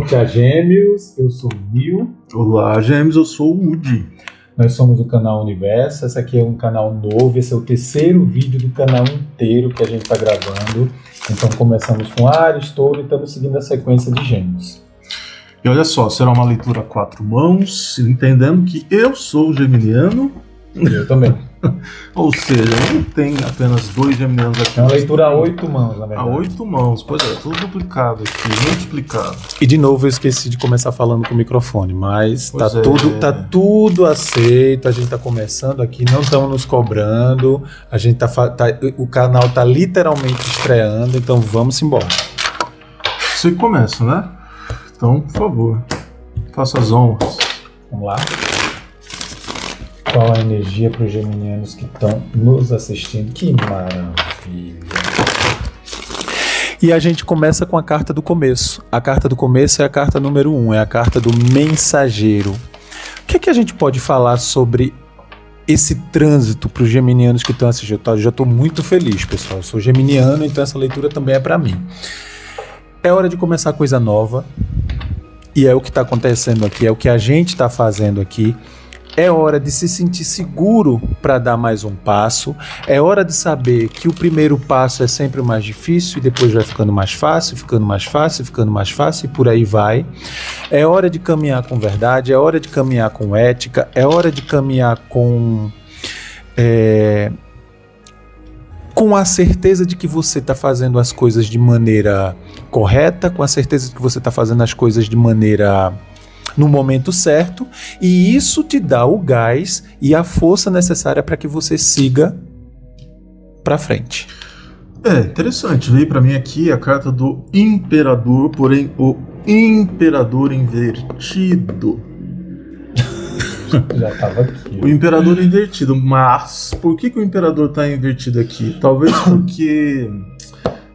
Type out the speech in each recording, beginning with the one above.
Norte a Gêmeos, eu sou o Nil. Olá, Gêmeos, eu sou o Udi. Nós somos do canal Universo, esse aqui é um canal novo, esse é o terceiro vídeo do canal inteiro que a gente está gravando. Então começamos com Áries, Touro e estamos seguindo a sequência de Gêmeos. E olha só, será uma leitura a 4 mãos, entendendo que eu sou geminiano. Eu também. Ou seja, não tem apenas 2 geminianos aqui. É uma leitura a 8 mãos, na verdade. A 8 mãos, pois é, tudo duplicado aqui, multiplicado. E de novo eu esqueci de começar falando com o microfone, mas tá Pois tudo aceito, a gente tá começando aqui, não estamos nos cobrando, a gente o canal tá literalmente estreando, então vamos embora. Você começa, né? Então, por favor, faça as honras. Vamos lá. Qual a energia para os geminianos que estão nos assistindo? Que maravilha! E a gente começa com a carta do começo. A carta do começo é a carta número 1, é a carta do mensageiro. O que é que a gente pode falar sobre esse trânsito para os geminianos que estão assistindo? Eu já estou muito feliz, pessoal. Eu sou geminiano, então essa leitura também é para mim. É hora de começar coisa nova. E é o que está acontecendo aqui, é o que a gente está fazendo aqui. É hora de se sentir seguro para dar mais um passo. É hora de saber que o primeiro passo é sempre o mais difícil e depois vai ficando mais fácil, ficando mais fácil, ficando mais fácil e por aí vai. É hora de caminhar com verdade, é hora de caminhar com ética, é hora de caminhar com a certeza de que você está fazendo as coisas de maneira correta, com a certeza de que você está fazendo as coisas de maneira no momento certo, e isso te dá o gás e a força necessária para que você siga para frente. É interessante, veio para mim aqui a carta do Imperador, porém o Imperador invertido. Já estava aqui. O Imperador invertido, mas por que o Imperador está invertido aqui? Talvez porque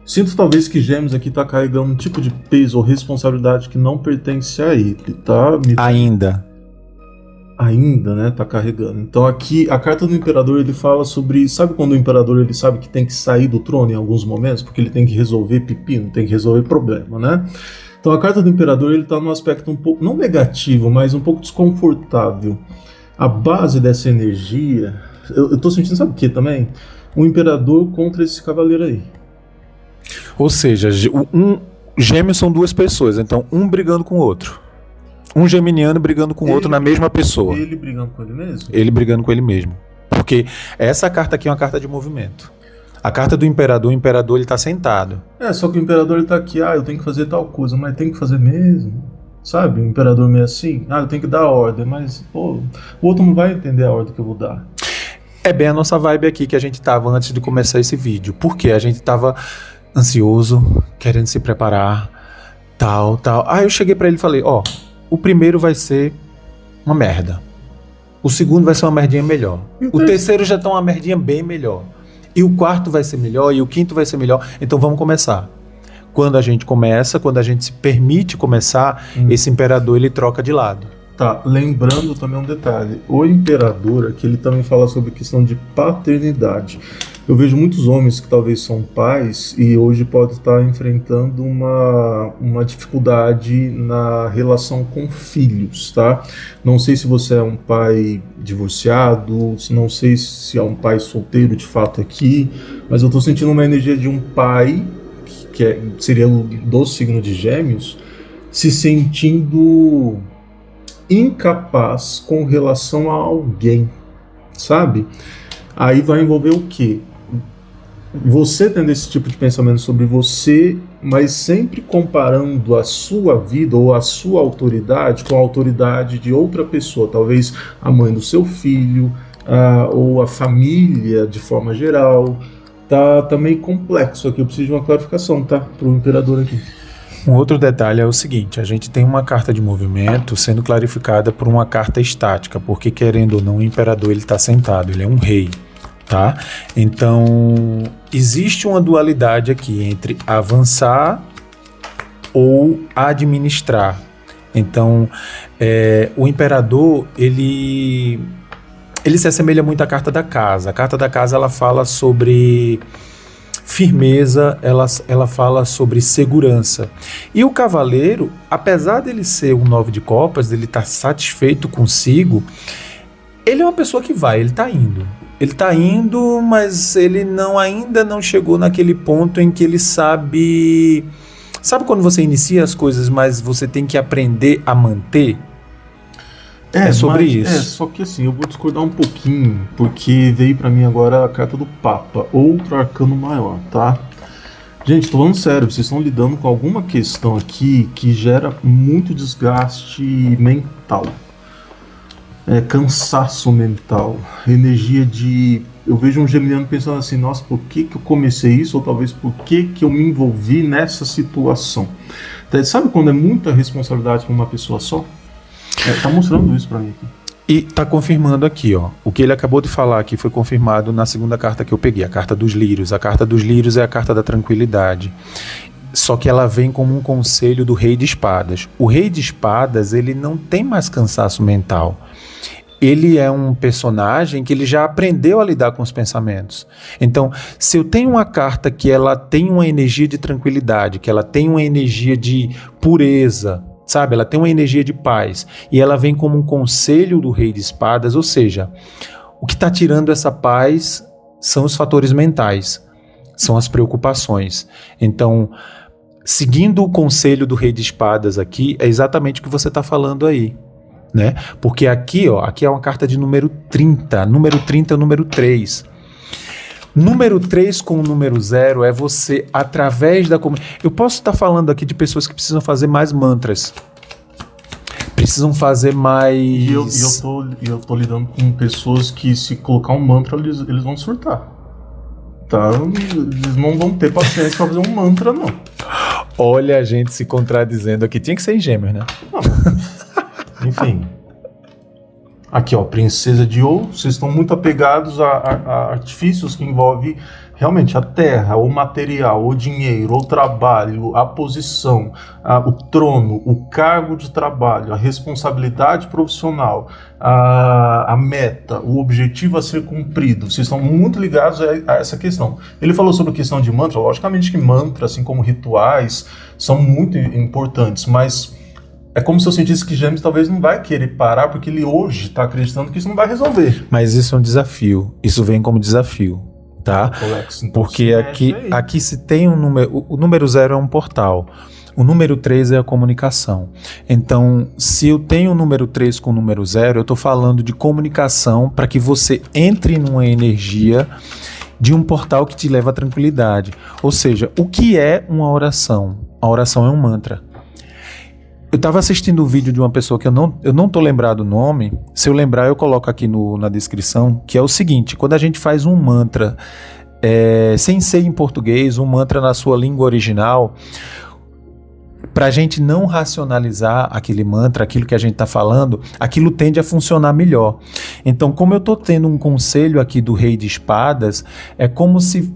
sinto talvez que Gêmeos aqui está carregando um tipo de peso ou responsabilidade que não pertence a ele, tá? Ainda, né? Tá carregando. Então aqui, a carta do Imperador, ele fala sobre... Sabe quando o Imperador, ele sabe que tem que sair do trono em alguns momentos? Porque ele tem que resolver pepino, tem que resolver problema, né? Então a carta do Imperador, ele tá num aspecto um pouco, não negativo, mas um pouco desconfortável. A base dessa energia... Eu tô sentindo, sabe o que também? O Imperador contra esse cavaleiro aí. Ou seja, Gêmeos são duas pessoas, então um brigando com o outro. Um geminiano brigando com o outro na mesma pessoa. Ele brigando com ele mesmo? Ele brigando com ele mesmo. Porque essa carta aqui é uma carta de movimento. A carta do Imperador, o Imperador ele tá sentado. Só que o Imperador ele tá aqui, eu tenho que fazer tal coisa, mas tem que fazer mesmo. Sabe? O Imperador meio assim, eu tenho que dar ordem, mas pô, o outro não vai entender a ordem que eu vou dar. É bem a nossa vibe aqui que a gente tava antes de começar esse vídeo. Porque a gente tava ansioso, querendo se preparar, tal. Aí eu cheguei pra ele e falei, o primeiro vai ser uma merda. O segundo vai ser uma merdinha melhor. O terceiro já tá uma merdinha bem melhor. E o quarto vai ser melhor, e o quinto vai ser melhor. Então vamos começar. Quando a gente começa, quando a gente se permite começar, esse Imperador ele troca de lado. Tá, lembrando também um detalhe. O Imperador aqui, ele também fala sobre questão de paternidade. Eu vejo muitos homens que talvez são pais e hoje podem estar enfrentando uma dificuldade na relação com filhos, tá? Não sei se você é um pai divorciado, não sei se é um pai solteiro de fato aqui, mas eu tô sentindo uma energia de um pai, seria do signo de Gêmeos, se sentindo incapaz com relação a alguém, sabe? Aí vai envolver o quê? Você tendo esse tipo de pensamento sobre você, mas sempre comparando a sua vida ou a sua autoridade com a autoridade de outra pessoa, talvez a mãe do seu filho, ou a família de forma geral. Tá meio complexo aqui, eu preciso de uma clarificação, tá? Pro Imperador aqui. Um outro detalhe é o seguinte, a gente tem uma carta de movimento sendo clarificada por uma carta estática, porque querendo ou não, o Imperador ele está sentado, ele é um rei. Tá? Então, existe uma dualidade aqui entre avançar ou administrar. Então, o Imperador, ele se assemelha muito à carta da casa. A carta da casa, ela fala sobre firmeza, ela fala sobre segurança. E o cavaleiro, apesar dele ser um 9 de copas, dele estar satisfeito consigo, ele é uma pessoa que vai, ele está indo. Ele está indo, mas ele ainda não chegou naquele ponto em que ele sabe... Sabe quando você inicia as coisas, mas você tem que aprender a manter? É sobre isso. Só que assim, eu vou discordar um pouquinho, porque veio pra mim agora a carta do Papa, outro arcano maior, tá? Gente, tô falando sério, vocês estão lidando com alguma questão aqui que gera muito desgaste mental. Cansaço mental, energia de... Eu vejo um geminiano pensando assim, nossa, por que eu comecei isso? Ou talvez por que eu me envolvi nessa situação? Então, sabe quando é muita responsabilidade para uma pessoa só? Tá mostrando isso para mim aqui. E tá confirmando aqui, ó. O que ele acabou de falar aqui foi confirmado na segunda carta que eu peguei, a carta dos lírios. A carta dos lírios é a carta da tranquilidade. Só que ela vem como um conselho do rei de espadas. O rei de espadas, ele não tem mais cansaço mental. Ele é um personagem que ele já aprendeu a lidar com os pensamentos. Então, se eu tenho uma carta que ela tem uma energia de tranquilidade, que ela tem uma energia de pureza, sabe? Ela tem uma energia de paz, e ela vem como um conselho do rei de espadas, ou seja, o que está tirando essa paz são os fatores mentais, são as preocupações. Então, seguindo o conselho do rei de espadas aqui, é exatamente o que você está falando aí. Né? Porque aqui, ó, aqui é uma carta de número 30. Número 30 é o número 3. Número 3 com o número 0 é você, através da... Eu posso estar falando aqui de pessoas que precisam fazer mais mantras. Precisam fazer mais... E eu tô lidando com pessoas que, se colocar um mantra, eles vão surtar. Tá? Eles não vão ter paciência pra fazer um mantra, não. Olha a gente se contradizendo aqui. Tinha que ser em Gêmeos, né? Não. Enfim, aqui ó, Princesa de Ouro, vocês estão muito apegados a artifícios que envolvem realmente a terra, o material, o dinheiro, o trabalho, a posição, o trono, o cargo de trabalho, a responsabilidade profissional, a meta, o objetivo a ser cumprido. Vocês estão muito ligados a essa questão. Ele falou sobre a questão de mantra, logicamente que mantra, assim como rituais, são muito importantes, mas... É como se eu sentisse que Gêmeos talvez não vai querer parar, porque ele hoje está acreditando que isso não vai resolver. Mas isso é um desafio. Isso vem como desafio, tá? Então, porque aqui se tem um número... O número 0 é um portal. O número 3 é a comunicação. Então, se eu tenho o número 3 com o número 0, eu estou falando de comunicação para que você entre numa energia de um portal que te leva à tranquilidade. Ou seja, o que é uma oração? A oração é um mantra. Eu estava assistindo o vídeo de uma pessoa que eu não tô lembrado o nome. Se eu lembrar, eu coloco aqui na descrição, que é o seguinte: quando a gente faz um mantra sem ser em português, um mantra na sua língua original, para a gente não racionalizar aquele mantra, aquilo que a gente está falando, aquilo tende a funcionar melhor. Então, como eu estou tendo um conselho aqui do Rei de Espadas, é como se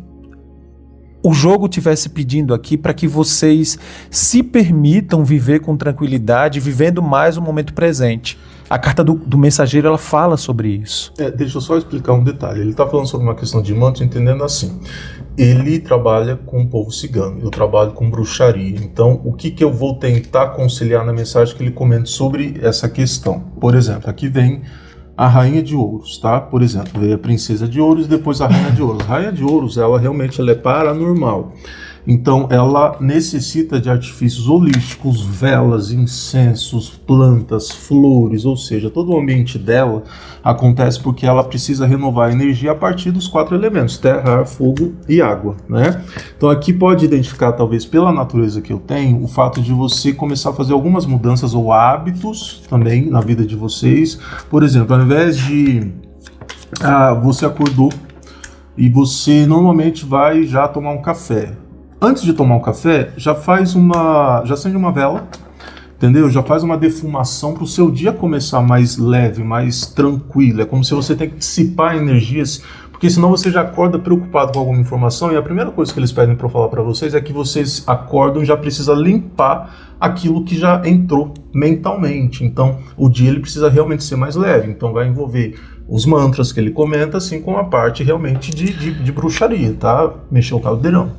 o jogo estivesse pedindo aqui para que vocês se permitam viver com tranquilidade, vivendo mais o momento presente. A carta do mensageiro, ela fala sobre isso. Deixa eu só explicar um detalhe. Ele está falando sobre uma questão de mantra, entendendo assim. Ele trabalha com o povo cigano, eu trabalho com bruxaria. Então, o que eu vou tentar conciliar na mensagem que ele comenta sobre essa questão? Por exemplo, aqui vem a Rainha de Ouros, tá? Por exemplo, veio a Princesa de Ouros e depois a Rainha de Ouros. A Rainha de Ouros, ela realmente é paranormal. Então, ela necessita de artifícios holísticos, velas, incensos, plantas, flores, ou seja, todo o ambiente dela acontece porque ela precisa renovar a energia a partir dos 4 elementos, terra, ar, fogo e água, né? Então, aqui pode identificar, talvez pela natureza que eu tenho, o fato de você começar a fazer algumas mudanças ou hábitos também na vida de vocês. Por exemplo, ao invés de você acordou e você normalmente vai já tomar um café. Antes de tomar um café, já acende uma vela, entendeu? Já faz uma defumação para o seu dia começar mais leve, mais tranquilo. É como se você tem que dissipar energias, porque Porque senão você já acorda preocupado com alguma informação e a primeira coisa que eles pedem para eu falar para vocês é que vocês acordam e já precisa limpar aquilo que já entrou mentalmente. Então, o dia ele precisa realmente ser mais leve. Então, vai envolver os mantras que ele comenta, assim como a parte realmente de bruxaria, tá? Mexer o caldeirão.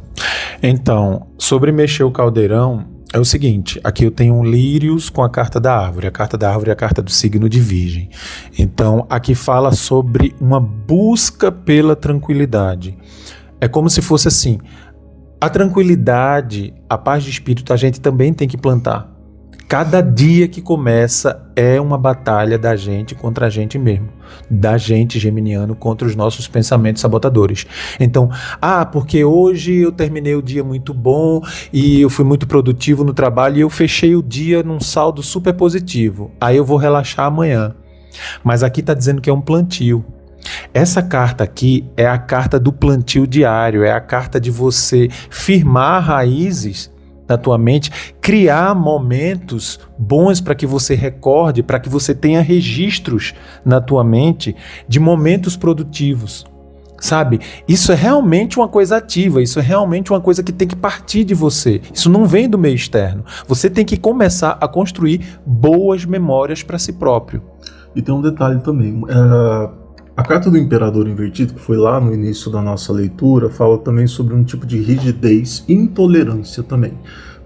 Então, sobre mexer o caldeirão, é o seguinte, aqui eu tenho um lírios com a carta da árvore. A carta da árvore é a carta do signo de Virgem. Então, aqui fala sobre uma busca pela tranquilidade. É como se fosse assim, a tranquilidade, a paz de espírito, a gente também tem que plantar. Cada dia que começa é uma batalha da gente contra a gente mesmo, da gente geminiano contra os nossos pensamentos sabotadores. Então, porque hoje eu terminei o dia muito bom e eu fui muito produtivo no trabalho e eu fechei o dia num saldo super positivo. Aí eu vou relaxar amanhã. Mas aqui está dizendo que é um plantio. Essa carta aqui é a carta do plantio diário, é a carta de você firmar raízes na tua mente, criar momentos bons para que você recorde, para que você tenha registros na tua mente de momentos produtivos, sabe? Isso é realmente uma coisa ativa, isso é realmente uma coisa que tem que partir de você, isso não vem do meio externo, você tem que começar a construir boas memórias para si próprio. E tem um detalhe também, a carta do Imperador Invertido, que foi lá no início da nossa leitura, fala também sobre um tipo de rigidez, intolerância também.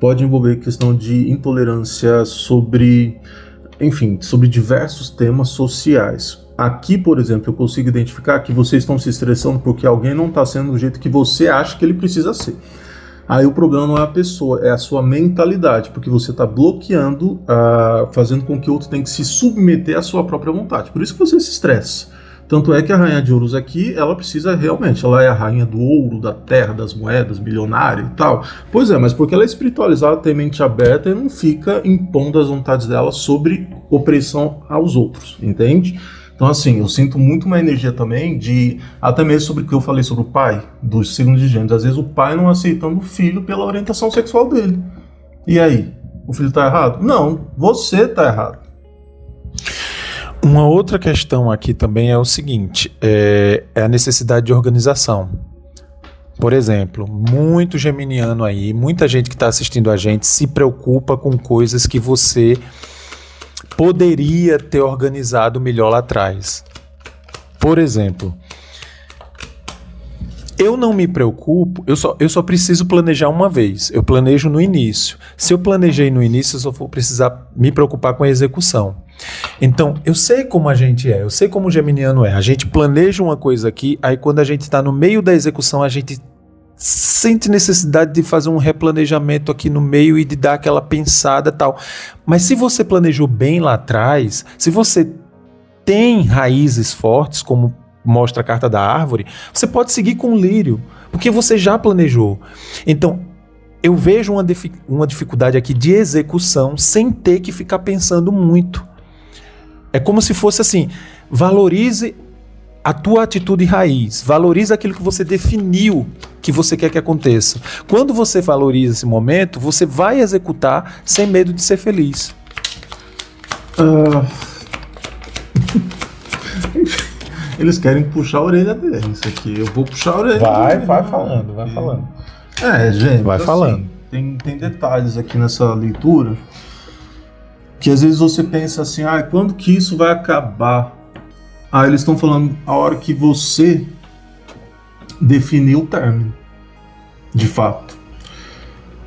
Pode envolver questão de intolerância sobre diversos temas sociais. Aqui, por exemplo, eu consigo identificar que vocês estão se estressando porque alguém não está sendo do jeito que você acha que ele precisa ser. Aí o problema não é a pessoa, é a sua mentalidade, porque você está bloqueando, fazendo com que o outro tenha que se submeter à sua própria vontade. Por isso que você se estressa. Tanto é que a Rainha de Ouros aqui, ela precisa realmente, ela é a rainha do ouro, da terra, das moedas, bilionária e tal. Pois é, mas porque ela é espiritualizada, tem mente aberta e não fica impondo as vontades dela sobre opressão aos outros, entende? Então assim, eu sinto muito uma energia também de, até mesmo sobre o que eu falei sobre o pai, do signo de Gêmeos. Às vezes o pai não aceitando o filho pela orientação sexual dele. E aí? O filho tá errado? Não, você tá errado. Uma outra questão aqui também é o seguinte, é a necessidade de organização. Por exemplo, muito geminiano aí, muita gente que está assistindo a gente se preocupa com coisas que você poderia ter organizado melhor lá atrás. Por exemplo, eu não me preocupo, eu só preciso planejar uma vez. Eu planejo no início. Se eu planejei no início, eu só vou precisar me preocupar com a execução. Então, eu sei como a gente é, eu sei como o geminiano é. A gente planeja uma coisa aqui, aí quando a gente está no meio da execução, a gente sente necessidade de fazer um replanejamento aqui no meio e de dar aquela pensada e tal. Mas se você planejou bem lá atrás, se você tem raízes fortes, como mostra a carta da árvore, você pode seguir com o lírio, porque você já planejou. Então, eu vejo uma dificuldade aqui de execução sem ter que ficar pensando muito. É como se fosse assim, valorize a tua atitude raiz, valorize aquilo que você definiu que você quer que aconteça. Quando você valoriza esse momento, você vai executar sem medo de ser feliz. Eles querem puxar a orelha deles aqui. Eu vou puxar a orelha. Vai falando. Gente, vai falando. Tem detalhes aqui nessa leitura que às vezes você pensa assim, quando que isso vai acabar? Eles estão falando a hora que você definiu o término, de fato.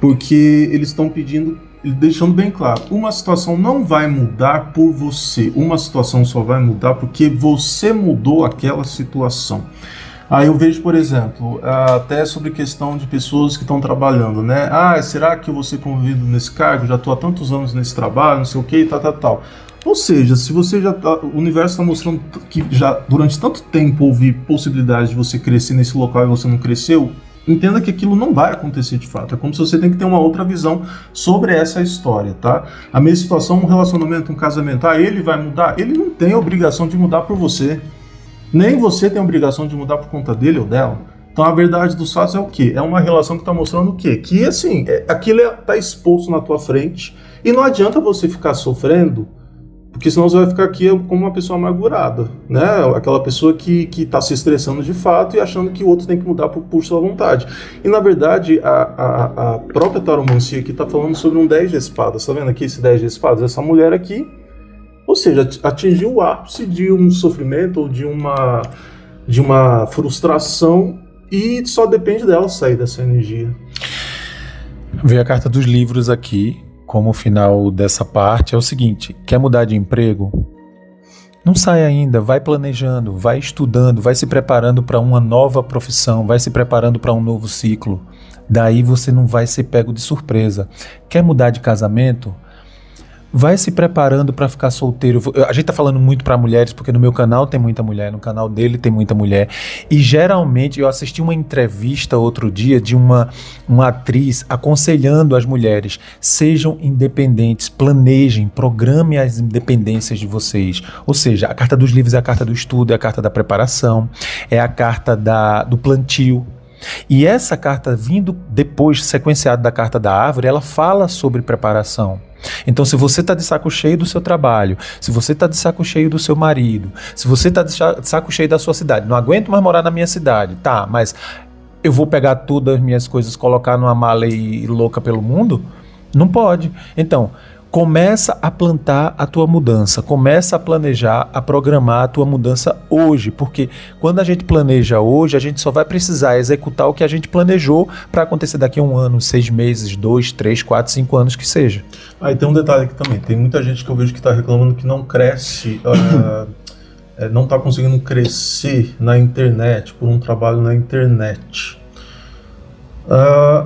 Porque eles estão pedindo, deixando bem claro, uma situação não vai mudar por você, uma situação só vai mudar porque você mudou aquela situação. Aí eu vejo, por exemplo, até sobre questão de pessoas que estão trabalhando, né? Será que eu vou ser promovido nesse cargo? Já estou há tantos anos nesse trabalho, não sei o que, tal. Ou seja, se você já tá, o universo está mostrando que já durante tanto tempo houve possibilidade de você crescer nesse local e você não cresceu, entenda que aquilo não vai acontecer de fato. É como se você tem que ter uma outra visão sobre essa história, tá? A mesma situação, um relacionamento, um casamento. Ele vai mudar? Ele não tem a obrigação de mudar por você. Nem você tem a obrigação de mudar por conta dele ou dela. Então a verdade dos fatos é o quê? É uma relação que está mostrando o quê? Que assim, aquilo está exposto na tua frente e não adianta você ficar sofrendo Porque senão você vai ficar aqui como uma pessoa amargurada, né? Aquela pessoa que está se estressando de fato e achando que o outro tem que mudar por sua vontade. E na verdade, a própria taromancia aqui está falando sobre um 10 de espadas. Tá vendo aqui esse 10 de espadas? Essa mulher aqui, ou seja, atingiu o ápice de um sofrimento ou de uma frustração e só depende dela sair dessa energia. Veio a carta dos livros aqui. Como o final dessa parte é o seguinte: quer mudar de emprego? Não sai ainda, vai planejando, vai estudando, vai se preparando para uma nova profissão, vai se preparando para um novo ciclo. Daí você não vai ser pego de surpresa. Quer mudar de casamento? Vai se preparando para ficar solteiro. A gente tá falando muito para mulheres, porque no meu canal tem muita mulher, no canal dele tem muita mulher. E geralmente eu assisti uma entrevista outro dia de uma atriz aconselhando as mulheres: sejam independentes, planejem, programem as independências de vocês. Ou seja, a carta dos livros é a carta do estudo, é a carta da preparação, é a carta do plantio. E essa carta vindo depois, sequenciada da carta da árvore, ela fala sobre preparação. Então, se você está de saco cheio do seu trabalho, se você está de saco cheio do seu marido, se você está de saco cheio da sua cidade, não aguento mais morar na minha cidade, tá, mas eu vou pegar todas as minhas coisas, colocar numa mala e ir louca pelo mundo? Não pode. Então, começa a plantar a tua mudança, começa a planejar, a programar a tua mudança hoje, porque quando a gente planeja hoje, a gente só vai precisar executar o que a gente planejou para acontecer daqui a 1 ano, 6 meses, 2, 3, 4, 5 anos que seja. E tem um detalhe aqui também, tem muita gente que eu vejo que está reclamando que não cresce, não está conseguindo crescer na internet, por um trabalho na internet.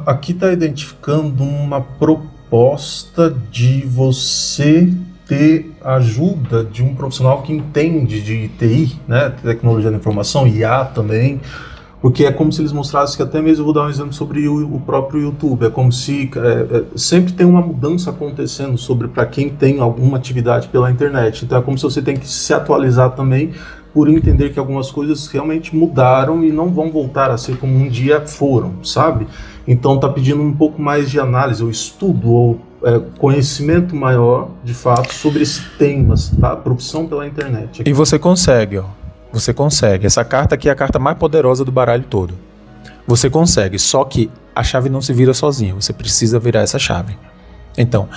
Aqui está identificando uma proposta de você ter a ajuda de um profissional que entende de TI, né, tecnologia da informação, IA também, porque é como se eles mostrassem que até mesmo, eu vou dar um exemplo sobre o próprio YouTube, é como se sempre tem uma mudança acontecendo para quem tem alguma atividade pela internet, então é como se você tem que se atualizar também por entender que algumas coisas realmente mudaram e não vão voltar a ser como um dia foram, sabe? Então está pedindo um pouco mais de análise, ou estudo, ou conhecimento maior, de fato, sobre esse tema, tá? Profissão pela internet. E você consegue, ó. Você consegue. Essa carta aqui é a carta mais poderosa do baralho todo. Você consegue, só que a chave não se vira sozinha, você precisa virar essa chave. Então,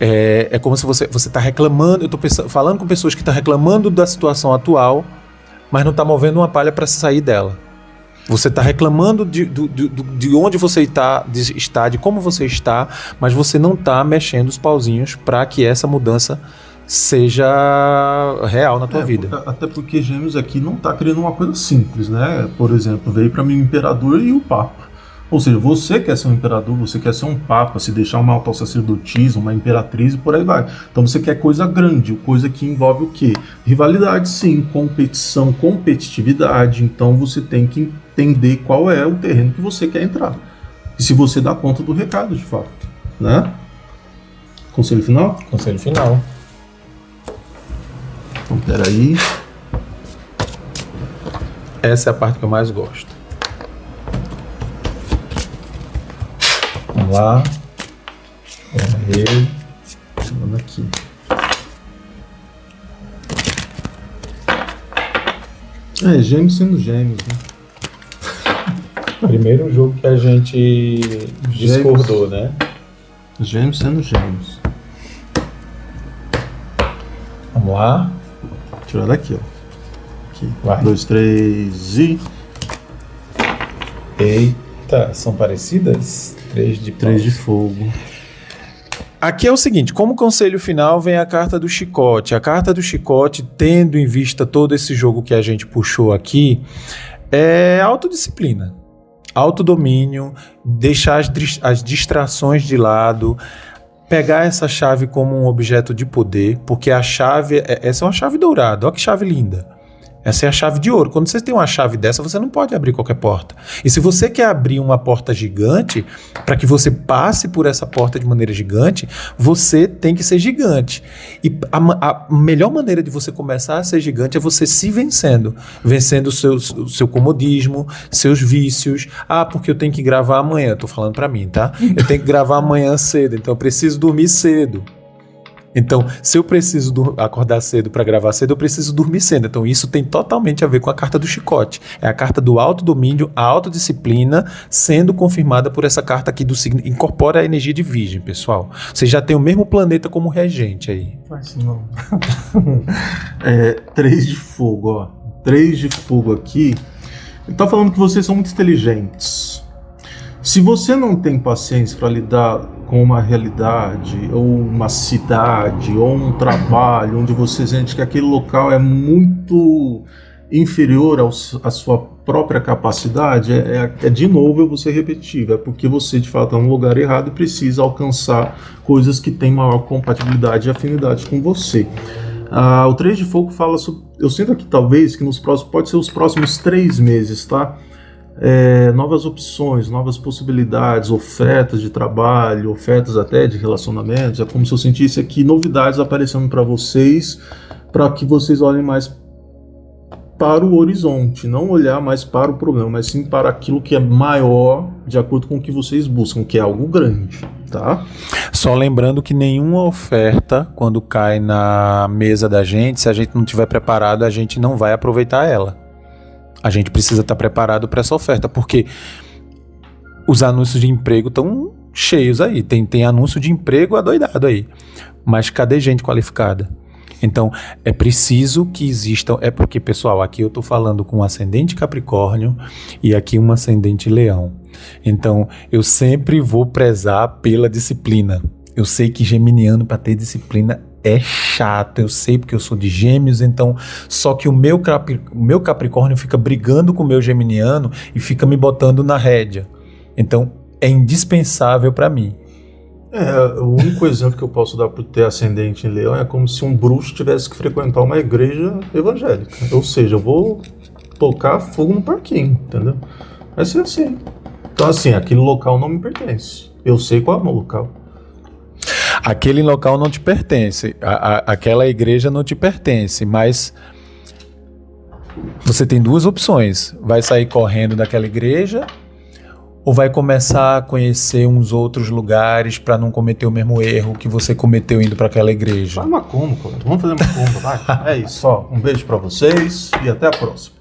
é como se você está reclamando, eu estou falando com pessoas que estão reclamando da situação atual, mas não está movendo uma palha para sair dela. Você está reclamando de onde você está, de como você está, mas você não está mexendo os pauzinhos para que essa mudança seja real na tua vida. Até porque Gêmeos aqui não está querendo uma coisa simples, né? Por exemplo, veio para mim o Imperador e o Papa. Ou seja, você quer ser um imperador, você quer ser um papa, se deixar uma autossacerdotisa, uma imperatriz e por aí vai. Então você quer coisa grande, coisa que envolve o quê? Rivalidade, sim, competição, competitividade. Então você tem que entender qual é o terreno que você quer entrar. E se você dá conta do recado, de fato, né? Conselho final? Conselho final. Então, peraí. Essa é a parte que eu mais gosto. Vamos lá. Vamos aqui. Gêmeos sendo gêmeos, né? Primeiro jogo que a gente discordou, né? Gêmeos sendo gêmeos. Vamos lá. Tirar daqui, ó. Aqui. Vai. 2, 3 e... Eita, são parecidas? 3 de fogo. Aqui é o seguinte, como conselho final vem a carta do chicote. A carta do chicote, tendo em vista todo esse jogo que a gente puxou aqui, é autodisciplina, autodomínio, deixar as distrações de lado, pegar essa chave como um objeto de poder, porque a chave, essa é uma chave dourada, olha que chave linda. Essa é a chave de ouro. Quando você tem uma chave dessa, você não pode abrir qualquer porta. E se você quer abrir uma porta gigante, para que você passe por essa porta de maneira gigante, você tem que ser gigante. E a melhor maneira de você começar a ser gigante é você se vencendo. Vencendo o seu comodismo, seus vícios. Porque eu tenho que gravar amanhã. Tô falando para mim, tá? Eu tenho que gravar amanhã cedo, então eu preciso dormir cedo. Então, se eu preciso acordar cedo para gravar cedo, eu preciso dormir cedo. Então, isso tem totalmente a ver com a carta do chicote. É a carta do autodomínio, a autodisciplina, sendo confirmada por essa carta aqui do signo. Incorpora a energia de Virgem, pessoal. Você já tem o mesmo planeta como regente aí. Mas não. 3 de fogo, ó. 3 de fogo aqui. Ele tá falando que vocês são muito inteligentes. Se você não tem paciência para lidar com uma realidade, ou uma cidade, ou um trabalho, onde você sente que aquele local é muito inferior à sua própria capacidade, de novo eu vou ser repetitivo, é porque você de fato está no lugar errado e precisa alcançar coisas que têm maior compatibilidade e afinidade com você. O 3 de fogo fala sobre, eu sinto aqui talvez que pode ser os próximos 3 meses, tá? Novas opções, novas possibilidades, ofertas de trabalho, ofertas até de relacionamentos. É como se eu sentisse aqui novidades aparecendo para vocês, para que vocês olhem mais para o horizonte, não olhar mais para o problema, mas sim para aquilo que é maior, de acordo com o que vocês buscam, que é algo grande, tá? Só lembrando que nenhuma oferta, quando cai na mesa da gente, se a gente não estiver preparado, a gente não vai aproveitar ela. A gente precisa estar preparado para essa oferta, porque os anúncios de emprego estão cheios aí. Tem anúncio de emprego adoidado aí. Mas cadê gente qualificada? Então, é preciso que existam... É porque, pessoal, aqui eu estou falando com um ascendente Capricórnio e aqui um ascendente Leão. Então, eu sempre vou prezar pela disciplina. Eu sei que geminiano, para ter disciplina, é chato, eu sei porque eu sou de Gêmeos, então só que o meu Capricórnio fica brigando com o meu geminiano e fica me botando na rédea. Então é indispensável para mim. O único exemplo que eu posso dar por ter ascendente em Leão é como se um bruxo tivesse que frequentar uma igreja evangélica. Ou seja, eu vou tocar fogo no parquinho, entendeu? Vai ser assim. Então assim, aquele local não me pertence. Eu sei qual é o meu local. Aquele local não te pertence, aquela igreja não te pertence, mas você tem 2 opções: vai sair correndo daquela igreja ou vai começar a conhecer uns outros lugares para não cometer o mesmo erro que você cometeu indo para aquela igreja. Vai macumba, vamos fazer macumba, vai. É isso, ó. Um beijo para vocês e até a próxima.